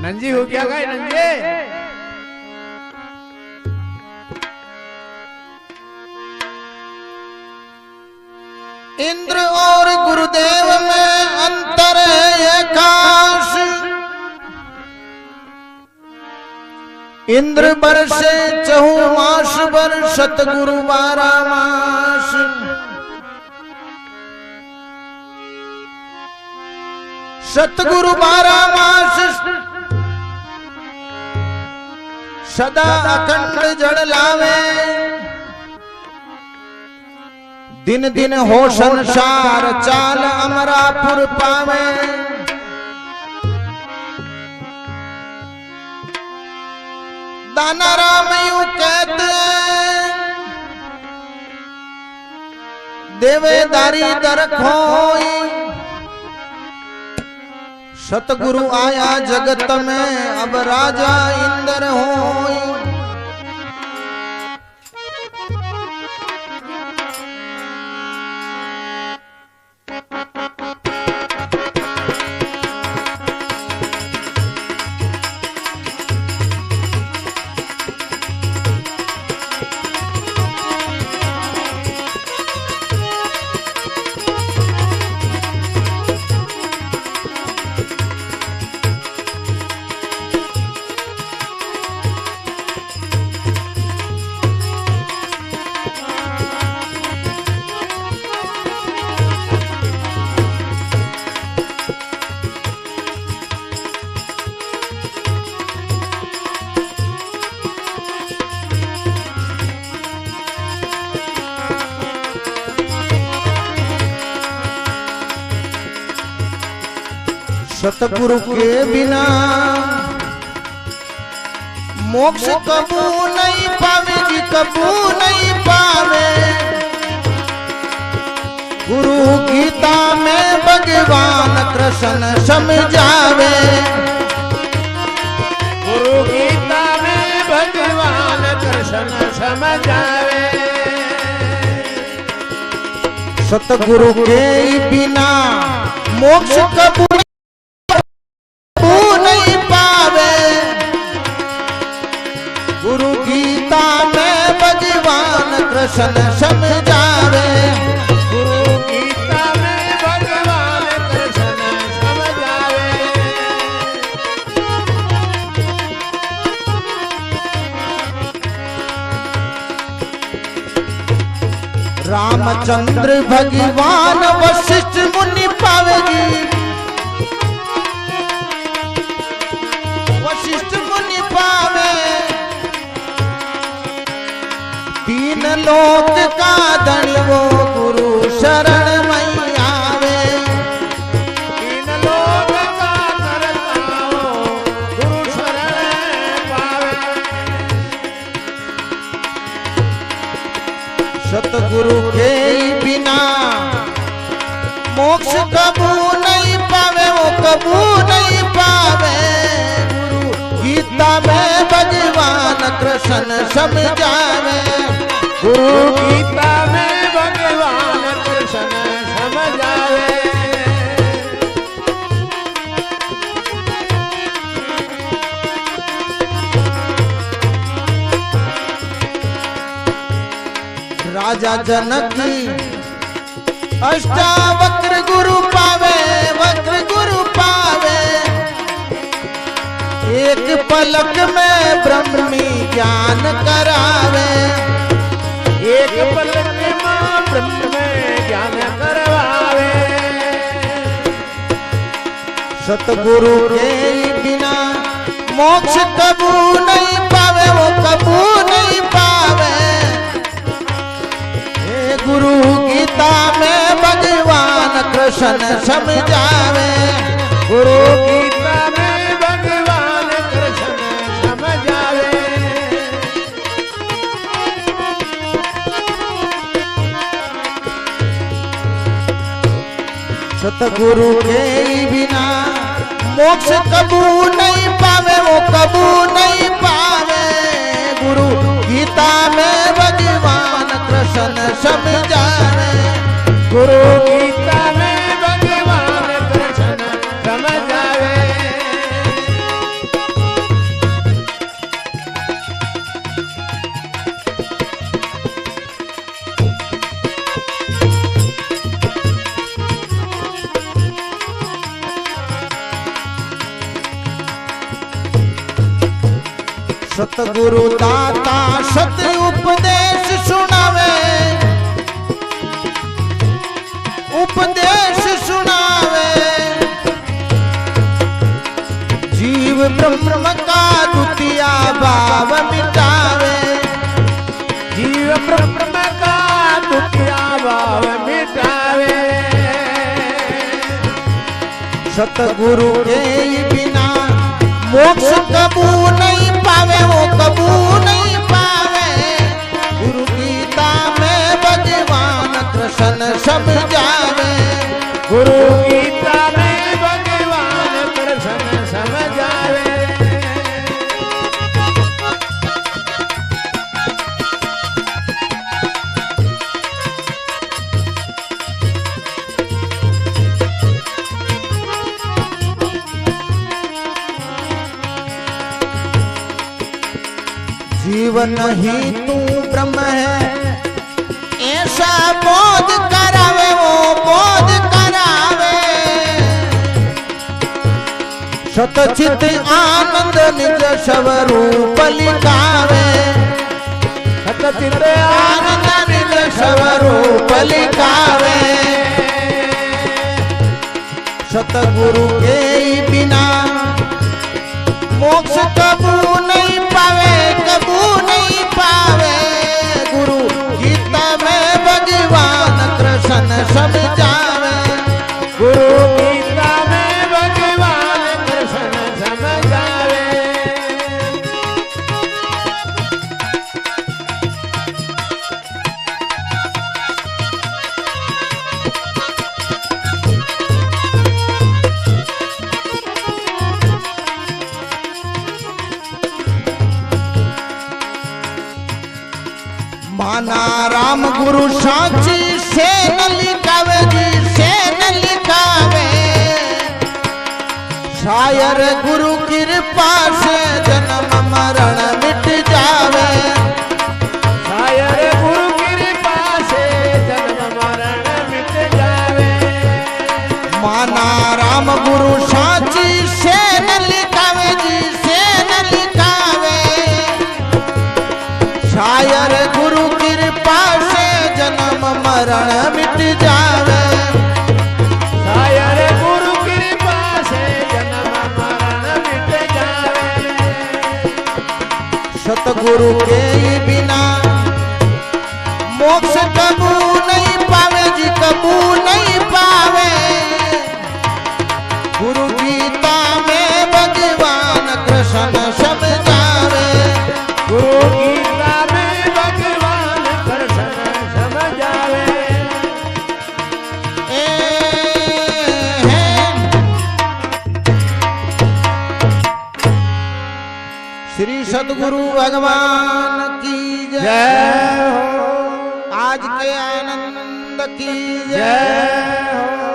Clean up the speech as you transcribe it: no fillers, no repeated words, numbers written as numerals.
नंजी हो क्या गए नंजे? इंद्र और गुरुदेव में अंतर है खास। इंद्र बरसे चहु मास बर सतगुरु 12 मास। सतगुरु 12 मास सदा अखंड जड़ लावे। दिन दिन हो संसार चाल अमरापुर पावे। दाना राम यूं कहते देवेदारी दर खोई। सतगुरु आया जगत में अब राजा इंद्र होई। सतगुरु के बिना मोक्ष कबू नहीं पावे जी, कबू नहीं पावे। गुरु गीता में भगवान कृष्ण समझावे। गुरु गीता में भगवान कृष्ण समझावे। सतगुरु के बिना मोक्ष कबू नहीं पावे। गुरु गीता में भगवान कृष्ण समझावे। गुरु गीता में भगवान कृष्ण समझावे। रामचंद्र भगवान वशिष्ठ मुनि पावे जी। वशिष्ठ मुनि पावे। तीन लोक का धनी वो गुरु शरण में आवे। तीन लोक का करता वो गुरु शरण पावे। सतगुरु के बिना मोक्ष कबू नहीं पावे, वो कबू नहीं पावे। गीता में भगवान कृष्ण समझावे। गुरु गीता में भगवान कृष्ण समझावे। राजा जनक अष्टावक्र गुरु पावे, वक्र गुरु पावे। एक पलक में ब्रह्मी ज्ञान करावे। एक पलक में ब्रह्म में ज्ञान करवावे। सतगुरु के बिना मोक्ष कबू नहीं पावे, वो कबू नहीं पावे। हे गुरु गीता में भगवान कृष्ण समझावे। गुरु गीता में भगवान कृष्ण समझावे। सतगुरु के बिना मोक्ष कबू नहीं पावे, वो कबू नहीं पावे। गुरु गीता में भगवान कृष्ण समझावे। गुरु गीता में भगवान कृष्ण समझावे। सतगुरु दाता सत उपदेश सुनावे, उपदेश सुनावे। जीव ब्रह्म का द्वितीय भाव मिटावे, जीव ब्रह्म का द्वितीय भाव मिटावे। सतगुरु के बिना मोक्ष कबू नहीं पावे, वो कबू नहीं पावे। गुरु गीता में भगवान कृष्ण समझावे, गुरु गीता में भगवान कृष्ण समझावे। जीवन ही तू ब्रह्म है ऐसा बोध करावे, वो बोध करावे। सतचित आनंद निज स्वरूप लिखावे, सतचित आनंद निज स्वरूप लिखावे। सतगुरु के बिना मोक्ष कबू नहीं पावे, कबू नहीं पावे। गुरु गीता में भगवान कृष्ण समझावे, गुरु गीता में भगवान कृष्ण समझावे। माना राम गुरु साची से न लिखावे जी, से न लिखावे। शायर गुरु कृपा से जन्म मरण मिट जावे, शायर गुरु कृपा से जन्म मरण मिट जावे। माना राम गुरु साची से न लिखावे जी, से न लिखावे। शायर गुरु कृपा से जन्म मरण मिट जावे, शायर गुरु कृपा से जन्म मरण मिट जावे। सतगुरु के बिना मोक्ष कबू नहीं पावे जी, कबू नहीं पावे। गुरु गीता में भगवान कृष्ण समझावे, गुरु गीता में भगवान कृष्ण समझावे। श्री सद्गुरु भगवान की जय, जय हो, आज के आनंद की जय जय हो।